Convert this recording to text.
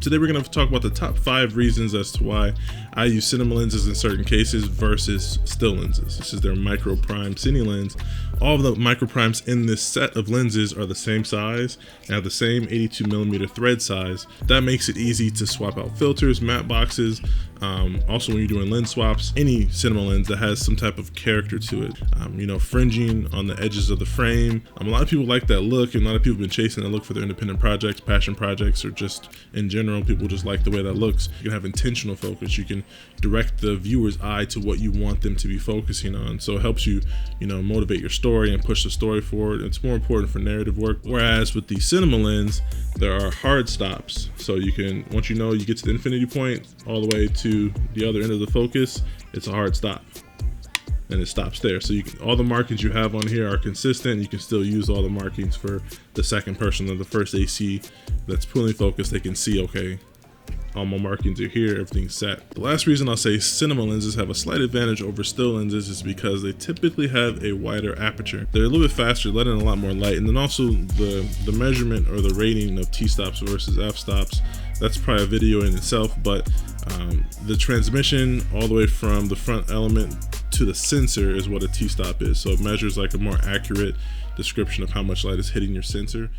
Today we're going to talk about the top 5 reasons as to why I use cinema lenses in certain cases versus still lenses. This is their micro prime cine lens. All of the micro primes in this set of lenses are the same size and have the same 82mm thread size. That makes it easy to swap out filters, matte boxes. Also, when you're doing lens swaps, any cinema lens that has some type of character to it, fringing on the edges of the frame. A lot of people like that look, and a lot of people have been chasing that look for their independent projects, passion projects, or just in general, people just like the way that looks. You can have intentional focus. You can direct the viewer's eye to what you want them to be focusing on. So it helps you, motivate your story and push the story forward. It's more important for narrative work. Whereas with the cinema lens, there are hard stops. So you can, once you get to the infinity point, all the way to the other end of the focus, it's a hard stop. And it stops there. So all the markings you have on here are consistent. You can still use all the markings for the second person or the first AC that's pulling focus. They can see, okay, all my markings are here, everything's set. The last reason I'll say cinema lenses have a slight advantage over still lenses is because they typically have a wider aperture. They're a little bit faster, let in a lot more light, and then also the measurement or the rating of T-stops versus f-stops, that's probably a video in itself, but the transmission all the way from the front element to the sensor is what a T-stop is. So it measures like a more accurate description of how much light is hitting your sensor.